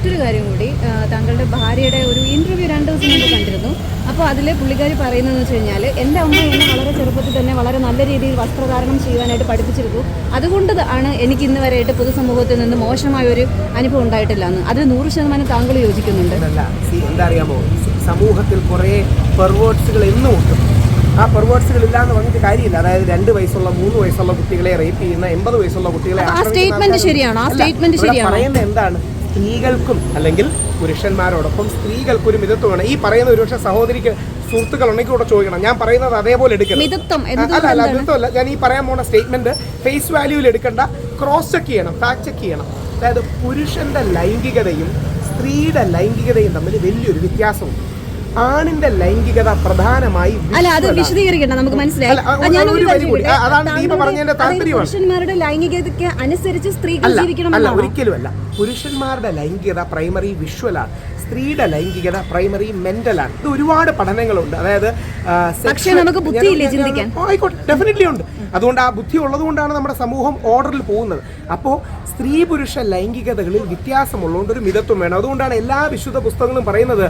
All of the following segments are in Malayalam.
മറ്റൊരു കാര്യം കൂടി, താങ്കളുടെ ഭാര്യയുടെ ഒരു ഇൻ്റർവ്യൂ 2 ദിവസം മുമ്പ് കണ്ടിരുന്നു. അപ്പോൾ അതിൽ പുള്ളിക്കാരി പറയുന്നതെന്ന് വെച്ച് കഴിഞ്ഞാൽ, എൻ്റെ അമ്മ എന്നെ വളരെ ചെറുപ്പത്തിൽ തന്നെ വളരെ നല്ല രീതിയിൽ വസ്ത്രധാരണം ചെയ്യുവാനായിട്ട് പഠിപ്പിച്ചിരുന്നു. അതുകൊണ്ട് ആണ് എനിക്ക് ഇന്ന് വരെയായിട്ട് പൊതുസമൂഹത്തിൽ നിന്ന് മോശമായൊരു അനുഭവം ഉണ്ടായിട്ടില്ല എന്ന്. അതിൽ 100% താങ്കൾ യോജിക്കുന്നുണ്ട്. എന്താ അറിയാമോ, സമൂഹത്തിൽ കുറേ പെർവേർട്സുകൾ എന്നും ഉണ്ട്. ആ പെർവേർട്സുകൾ ഇല്ലാന്ന് പറഞ്ഞിട്ട് കാര്യമില്ല. അതായത് 2 വയസ്സുള്ള 3 വയസ്സുള്ള കുട്ടികളെ റേപ്പ് ചെയ്യുന്ന 80 വയസ്സുള്ള കുട്ടികളെ പറയുന്നത് എന്താണ്? സ്ത്രീകൾക്കും അല്ലെങ്കിൽ പുരുഷന്മാരോടൊപ്പം സ്ത്രീകൾക്കൊരു മിതത്വം വേണം. ഈ പറയുന്ന ഒരുപക്ഷെ സഹോദരിക്ക് സുഹൃത്തുക്കൾ ഉണ്ടെങ്കിൽ കൂടെ ചോദിക്കണം. ഞാൻ പറയുന്നത് അതേപോലെ എടുക്കണം. മിതത്വമല്ല, ഞാൻ ഈ പറയാൻ പോണ സ്റ്റേറ്റ്മെന്റ് ഫേസ് വാല്യൂവിൽ എടുക്കണ്ട, ക്രോസ് ചെക്ക് ചെയ്യണം, ഫാക്ട് ചെക്ക് ചെയ്യണം. അതായത് പുരുഷന്റെ ലൈംഗികതയും സ്ത്രീയുടെ ലൈംഗികതയും തമ്മിൽ വലിയൊരു വ്യത്യാസമുണ്ട്. ആണിന്റെ ലൈംഗികത പ്രധാനമായി നമുക്ക് മനസ്സിലായി. അതാണ് ദീപ പറഞ്ഞതിന്റെ താല്പര്യമാണ്. പുരുഷന്മാരുടെ ലൈംഗികതയ്ക്ക് അനുസരിച്ച് സ്ത്രീകൾ ജീവിക്കണം അല്ല, ഒരിക്കലുമല്ല. പുരുഷന്മാരുടെ ലൈംഗികത പ്രൈമറി വിഷ്വലാണ്, സ്ത്രീയുടെ ലൈംഗികത പ്രൈമറി മെന്റലാണ്. ഇത് ഒരുപാട് പഠനങ്ങളുണ്ട്. അതായത് ആയിക്കോട്ടെ, ഡെഫിനറ്റ്ലി ഉണ്ട്. അതുകൊണ്ട് ആ ബുദ്ധി ഉള്ളത് കൊണ്ടാണ് നമ്മുടെ സമൂഹം ഓർഡറിൽ പോകുന്നത്. അപ്പോൾ സ്ത്രീ പുരുഷ ലൈംഗികതകളിൽ വ്യത്യാസമുള്ളതുകൊണ്ട് ഒരു മിതത്വം വേണം. അതുകൊണ്ടാണ് എല്ലാ വിശുദ്ധ പുസ്തകങ്ങളും പറയുന്നത്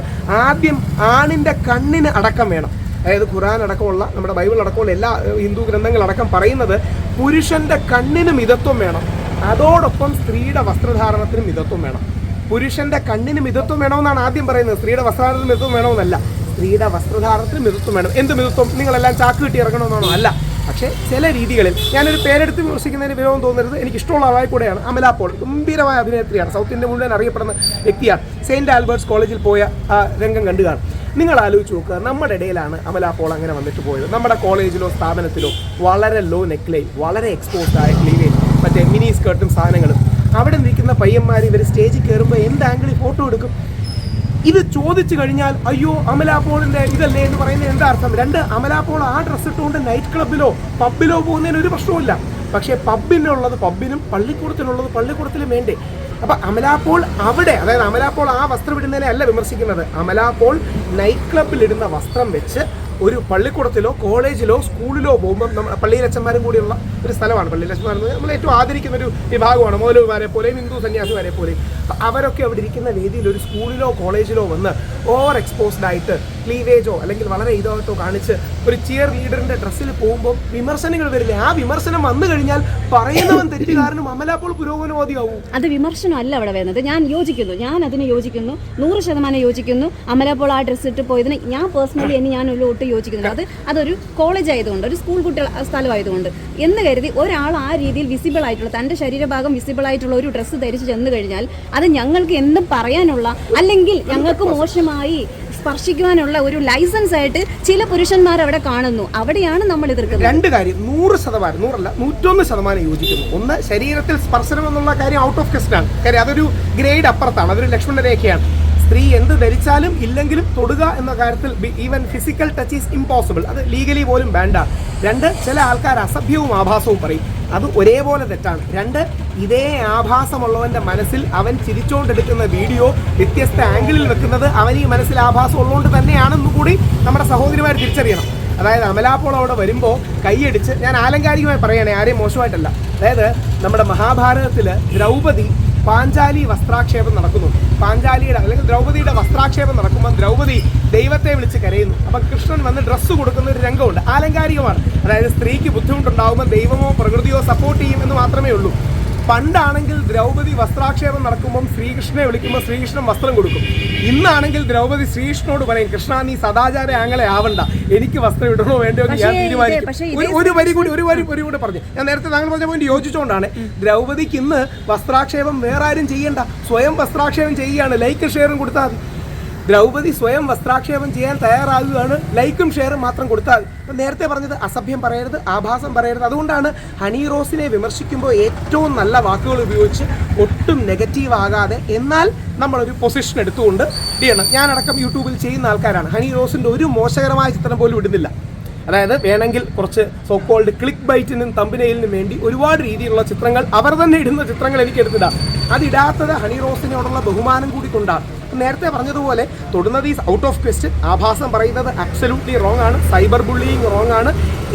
ആദ്യം ആണിന്റെ കണ്ണിന് അടക്കം വേണം. അതായത് ഖുർആൻ അടക്കമുള്ള നമ്മുടെ ബൈബിൾ അടക്കമുള്ള എല്ലാ ഹിന്ദു ഗ്രന്ഥങ്ങളടക്കം പറയുന്നത് പുരുഷന്റെ കണ്ണിന് മിതത്വം വേണം. അതോടൊപ്പം സ്ത്രീയുടെ വസ്ത്രധാരണത്തിന് മിതത്വം വേണം. പുരുഷന്റെ കണ്ണിന് മിതത്വം വേണമെന്നാണ് ആദ്യം പറയുന്നത്. സ്ത്രീയുടെ വസ്ത്രധാരണത്തിന് മിതത്വം വേണമെന്നല്ല. സ്ത്രീയുടെ വസ്ത്രധാരണത്തിന് മിതത്വം വേണം. എന്ത് മിതത്വം? നിങ്ങളെല്ലാം ചാക്ക് കിട്ടി ഇറങ്ങണമെന്നാണോ? അല്ല. പക്ഷേ ചില രീതികളിൽ, ഞാനൊരു പേരെടുത്ത് വിമർശിക്കുന്നതിന് വിരോധം തോന്നരുത്, എനിക്ക് ഇഷ്ടമുള്ള ആളായി കൂടെയാണ് അമല പോൾ. ഗംഭീരമായ അഭിനേത്രിയാണ്, സൗത്ത് ഇന്ത്യ മുഴുവൻ അറിയപ്പെടുന്ന വ്യക്തിയാണ്. സെയിൻറ്റ് ആൽബർട്ട്സ് കോളേജിൽ പോയ ആ രംഗം കണ്ടു കാണും. നിങ്ങൾ ആലോചിച്ച് നോക്കുക, നമ്മുടെ ഇടയിലാണ് അമല പോൾ അങ്ങനെ വന്നിട്ട് പോയത്. നമ്മുടെ കോളേജിലോ സ്ഥാപനത്തിലോ വളരെ ലോ നെക്ക് ലൈൻ, വളരെ എക്സ്പോസ്ഡ് ആയ ക്ലീവേജ്, മറ്റേ മിനി സ്കേർട്ടും സാധനങ്ങളും. അവിടെ നിൽക്കുന്ന പയ്യന്മാർ ഇവർ സ്റ്റേജിൽ കയറുമ്പോൾ എന്ത് ആംഗിളിൽ ഫോട്ടോ എടുക്കും? ഇത് ചോദിച്ചു കഴിഞ്ഞാൽ അയ്യോ അമല പോളിന്റെ ഇതല്ലേ എന്ന് പറയുന്നത് എന്താ അർത്ഥം? 2, അമല പോൾ ആ ഡ്രസ്സ് ഇട്ടുകൊണ്ട് നൈറ്റ് ക്ലബിലോ പബ്ബിലോ പോകുന്നതിന് ഒരു പ്രശ്നവുമില്ല. പക്ഷേ പബ്ബിനുള്ളത് പബ്ബിനും പള്ളിക്കൂടത്തിനുള്ളത് പള്ളിക്കൂടത്തിലും വേണ്ടേ? അപ്പൊ അമല പോൾ അവിടെ, അതായത് അമല പോൾ ആ വസ്ത്രം ഇടുന്നതിനെ അല്ല വിമർശിക്കുന്നത്. അമല പോൾ നൈറ്റ് ക്ലബിൽ ഇടുന്ന വസ്ത്രം വെച്ച് ഒരു പള്ളിക്കൂടത്തിലോ കോളേജിലോ സ്കൂളിലോ പോകുമ്പോൾ നമ്മൾ പള്ളിയിലച്ചന്മാരും കൂടിയുള്ള ഒരു സ്ഥലമാണ്. പള്ളിയിലച്ചന്മാർ നമ്മൾ ഏറ്റവും ആദരിക്കുന്ന ഒരു വിഭാഗമാണ്, മൗലവിമാരെ പോലെയും ഹിന്ദു സന്യാസിമാരെ പോലെയും. അവരൊക്കെ അവിടെ ഇരിക്കുന്ന വേദിയിൽ ഒരു സ്കൂളിലോ കോളേജിലോ വന്ന് ഓവർ എക്സ്പോസ്ഡ് ആയിട്ട് ക്ലീവേജോ അല്ലെങ്കിൽ വളരെ ഇതായിട്ടോ കാണിച്ച് ഒരു ചിയർ ലീഡറിന്റെ ഡ്രസ്സിൽ പോകുമ്പോൾ വിമർശനങ്ങൾ വരില്ലേ? ആ വിമർശനം വന്നു കഴിഞ്ഞാൽ പറയുന്നവൻ തെറ്റുകാരനും അമല പോൾ പുരോഗമനവാദിയാവും. അത് വിമർശനം അല്ല അവിടെ വരുന്നത്. ഞാൻ അതിന് യോജിക്കുന്നു, 100% യോജിക്കുന്നു. അമല പോൾ ആ ഡ്രസ്സ് ഇട്ട് പോയതിന് ഞാൻ പേഴ്സണലി ഞാനൊരു യോജിക്കുന്നുണ്ട്. അതൊരു കോളേജ് ആയതുകൊണ്ട്, ഒരു സ്കൂൾ കുട്ടികൾ സ്ഥലമായതുകൊണ്ട് എന്ന് കരുതി ഒരാൾ ആ രീതിയിൽ വിസിബിൾ ആയിട്ടുള്ള, തന്റെ ശരീരഭാഗം വിസിബിൾ ആയിട്ടുള്ള ഒരു ഡ്രസ്സ് ധരിച്ച് ചെന്ന് കഴിഞ്ഞാൽ അത് ഞങ്ങൾക്ക് എന്തും പറയാനുള്ള, അല്ലെങ്കിൽ ഞങ്ങൾക്ക് മോശമായി സ്പർശിക്കുവാനുള്ള ഒരു ലൈസൻസ് ആയിട്ട് ചില പുരുഷന്മാർ അവിടെ കാണുന്നു. അവിടെയാണ് നമ്മൾ എതിർക്കുന്നത്. 2 കാര്യം 100%, 100%, 101% യോജിക്കുന്നു. ഒന്ന്, ശരീരത്തിൽ സ്പർശനം എന്നുള്ള കാര്യം ഔട്ട് ഓഫ് ക്വസ്റ്റൻ ആണ്. കാര്യം അതൊരു ഗ്രേഡ് അപ്പുറത്താണ്, അതൊരു ലക്ഷ്മണ രേഖയാണ്. സ്ത്രീ എന്ത് ധരിച്ചാലും ഇല്ലെങ്കിലും തൊടുക എന്ന കാര്യത്തിൽ even physical touch is impossible, അത് ലീഗലി പോലും വേണ്ട. 2, ചില ആൾക്കാർ അസഭ്യവും ആഭാസവും പറയും, അത് ഒരേപോലെ തെറ്റാണ്. 2, ഇതേ ആഭാസമുള്ളവന്റെ മനസ്സിൽ അവൻ ചിരിച്ചുകൊണ്ടെടുക്കുന്ന വീഡിയോ വ്യത്യസ്ത ആംഗിളിൽ വെക്കുന്നത് അവൻ ഈ മനസ്സിൽ ആഭാസം ഉള്ളതുകൊണ്ട് തന്നെയാണെന്ന് കൂടി നമ്മുടെ സഹോദരിമാർ തിരിച്ചറിയണം. അതായത് അമല പോൾ അവിടെ വരുമ്പോൾ കൈയടിച്ച്, ഞാൻ ആലങ്കാരികമായി പറയുകയാണെ, ആരെയും മോശമായിട്ടല്ല. അതായത് നമ്മുടെ മഹാഭാരതത്തിൽ ദ്രൗപദി പാഞ്ചാലി വസ്ത്രാക്ഷേപം നടക്കുന്നു. പാഞ്ചാലിയുടെ അല്ലെങ്കിൽ ദ്രൗപദിയുടെ വസ്ത്രാക്ഷേപം നടക്കുമ്പോൾ ദ്രൗപദി ദൈവത്തെ വിളിച്ച് കരയുന്നു. അപ്പം കൃഷ്ണൻ വന്ന് ഡ്രസ്സ് കൊടുക്കുന്ന ഒരു രംഗമുണ്ട്, ആലങ്കാരികമാണ്. അതായത് സ്ത്രീക്ക് ബുദ്ധിമുട്ടുണ്ടാകുമ്പോൾ ദൈവമോ പ്രകൃതിയോ സപ്പോർട്ട് ചെയ്യും എന്ന് മാത്രമേ ഉള്ളൂ. പണ്ടാണെങ്കിൽ ദ്രൗപദി വസ്ത്രാക്ഷേപം നടക്കുമ്പം ശ്രീകൃഷ്ണനെ വിളിക്കുമ്പോൾ ശ്രീകൃഷ്ണൻ വസ്ത്രം കൊടുക്കും. ഇന്നാണെങ്കിൽ ദ്രൗപദി ശ്രീകൃഷ്ണനോട് പറയും, കൃഷ്ണ നീ സദാചാര ആംഗലെ ആവണ്ട, എനിക്ക് വസ്ത്രം ഇടണോ വേണ്ടോ എന്ന് ഞാൻ തീരുമാനിക്കും. ഒരു വരി കൂടി പറഞ്ഞു. ഞാൻ നേരത്തെ താങ്കൾ പറഞ്ഞ പോയിന്റ് യോജിച്ചുകൊണ്ടാണ്. ദ്രൗപദിക്ക് ഇന്ന് വസ്ത്രാക്ഷേപം വേറെ ആരും ചെയ്യണ്ട, സ്വയം വസ്ത്രാക്ഷേപം ചെയ്യുകയാണ്. ലൈക്കും ഷെയറും കൊടുത്താൽ മതി. ദ്രൗപദി സ്വയം വസ്ത്രാക്ഷേപം ചെയ്യാൻ തയ്യാറാകുകയാണ്, ലൈക്കും ഷെയറും മാത്രം കൊടുത്താൽ. അപ്പം നേരത്തെ പറഞ്ഞത് അസഭ്യം പറയരുത്, ആഭാസം പറയരുത്. അതുകൊണ്ടാണ് ഹണി റോസിനെ വിമർശിക്കുമ്പോൾ ഏറ്റവും നല്ല വാക്കുകൾ ഉപയോഗിച്ച് ഒട്ടും നെഗറ്റീവ് ആകാതെ എന്നാൽ നമ്മളൊരു പൊസിഷൻ എടുത്തുകൊണ്ട് ചെയ്യണം. ഞാനടക്കം യൂട്യൂബിൽ ചെയ്യുന്ന ആൾക്കാരാണ്. ഹണി റോസിൻ്റെ ഒരു മോശകരമായ ചിത്രം പോലും ഇടുന്നില്ല. അതായത് വേണമെങ്കിൽ കുറച്ച് സോക്കോൾഡ് ക്ലിക്ക് ബൈറ്റിനും തമ്പനയിലിനും വേണ്ടി ഒരുപാട് രീതിയിലുള്ള ചിത്രങ്ങൾ, അവർ തന്നെ ഇടുന്ന ചിത്രങ്ങൾ എനിക്ക് എടുത്തിടാം. അതിടാത്തത് ഹണി റോസിനോടുള്ള ബഹുമാനം കൂടി കൊണ്ടാണ്. നേരത്തെ പറഞ്ഞതുപോലെ തൊടുന്നത് ഈസ് ഔട്ട് ഓഫ് ക്വസ്റ്റ്യൻ, ആഭാസം പറയുന്നത് അബ്സല്യൂട്ട്ലി റോങ് ആണ്, സൈബർ ബുള്ളിയിങ് റോങ് ആണ്.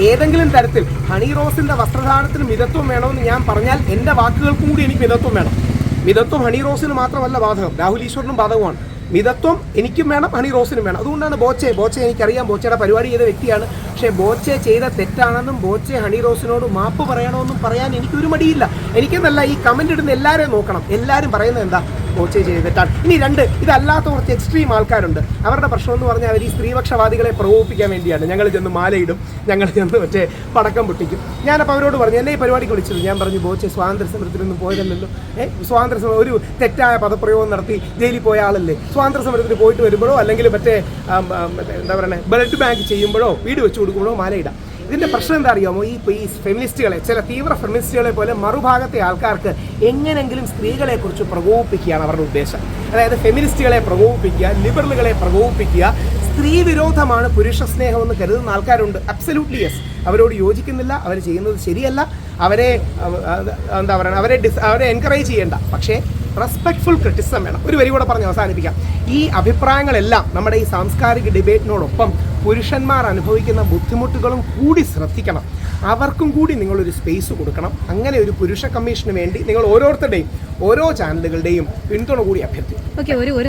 ഏതെങ്കിലും തരത്തിൽ ഹണി റോസിന്റെ വസ്ത്രധാരണത്തിന് മിതത്വം വേണമെന്ന് ഞാൻ പറഞ്ഞാൽ എൻ്റെ വാക്കുകൾക്കും കൂടി എനിക്ക് മിതത്വം വേണം. മിതത്വം ഹണി റോസിന് മാത്രമല്ല ബാധകം, രാഹുൽ ഈശ്വറിനും ബാധകമാണ്. മിതത്വം എനിക്കും വേണം, ഹണി റോസിനും വേണം. അതുകൊണ്ടാണ് ബോച്ചെ എനിക്കറിയാം, ബോച്ചയുടെ പരിപാടി ചെയ്ത വ്യക്തിയാണ്. പക്ഷേ ബോച്ചെ ചെയ്ത തെറ്റാണെന്നും ബോച്ചെ ഹണി റോസിനോട് മാപ്പ് പറയണമെന്നും പറയാൻ എനിക്കൊരു മടിയില്ല. എനിക്കെന്നല്ല, ഈ കമൻ്റ് ഇടുന്ന എല്ലാവരെയും നോക്കണം. എല്ലാവരും പറയുന്നത് എന്താ, ബോച്ചെ ചെയ്ത തെറ്റാണ്. ഇനി രണ്ട്, ഇതല്ലാത്ത കുറച്ച് എക്സ്ട്രീം ആൾക്കാരുണ്ട്. അവരുടെ പ്രശ്നം എന്ന് പറഞ്ഞാൽ അവർ ഈ സ്ത്രീപക്ഷവാദികളെ പ്രകോപിപ്പിക്കാൻ വേണ്ടിയാണ്. ഞങ്ങൾ ചെന്ന് മാലയിടും, ഞങ്ങൾ ചെന്ന് മറ്റേ പടക്കം പൊട്ടിക്കും. ഞാനപ്പോൾ അവരോട് പറഞ്ഞു, എന്നെ ഈ പരിപാടിക്ക് വിളിച്ചത്, ഞാൻ പറഞ്ഞു ബോച്ചെ സ്വാതന്ത്ര്യ സമരത്തിനൊന്നും പോയതല്ലല്ലോ. സ്വാതന്ത്ര്യ സമരം ഒരു തെറ്റായ പദപ്രയോഗം നടത്തി ജയിലിൽ പോയ ആളല്ലേ. സ്വാതന്ത്ര്യ സമരത്തിന് പോയിട്ട് വരുമ്പോഴോ അല്ലെങ്കിൽ മറ്റേ എന്താ പറയുക ബ്ലഡ് ബാങ്ക് ചെയ്യുമ്പോഴോ വീട് വെച്ച് കൊടുക്കുമ്പോഴോ മാലയിടാം. ഇതിൻ്റെ പ്രശ്നം എന്താ അറിയാമോ, ഈ ഫെമിനിസ്റ്റുകളെ, ചില തീവ്ര ഫെമിനിസ്റ്റുകളെ പോലെ മറുഭാഗത്തെ ആൾക്കാർക്ക് എങ്ങനെങ്കിലും സ്ത്രീകളെക്കുറിച്ച് പ്രകോപിപ്പിക്കുകയാണ് അവരുടെ ഉദ്ദേശം. അതായത് ഫെമിനിസ്റ്റുകളെ പ്രകോപിപ്പിക്കുക, ലിബറലുകളെ പ്രകോപിപ്പിക്കുക. സ്ത്രീ വിരോധമാണ് പുരുഷ സ്നേഹമെന്ന് കരുതുന്ന ആൾക്കാരുണ്ട്. Absolutely yes. അവരോട് യോജിക്കുന്നില്ല, അവർ ചെയ്യുന്നത് ശരിയല്ല, അവരെ എന്താ പറയുക, അവരെ എൻകറേജ് ചെയ്യേണ്ട. പക്ഷേ റെസ്പെക്ട്ഫുൾ ക്രിറ്റിസിസം വേണം. ഒരു വരി കൂടെ പറഞ്ഞ് അവസാനിപ്പിക്കാം. ഈ അഭിപ്രായങ്ങളെല്ലാം നമ്മുടെ ഈ സാംസ്കാരിക ഡിബേറ്റിനോടൊപ്പം പുരുഷന്മാർ അനുഭവിക്കുന്ന ബുദ്ധിമുട്ടുകളും കൂടി ശ്രദ്ധിക്കണം. അവർക്കും കൂടി നിങ്ങളൊരു സ്പേസ് കൊടുക്കണം. അങ്ങനെ ഒരു പുരുഷ കമ്മീഷന് വേണ്ടി നിങ്ങൾ ഓരോരുത്തരുടെയും ഓരോ ചാനലുകളുടെയും പിന്തുണ കൂടി അഭ്യർത്ഥിക്കും. ഓക്കെ, ഒരു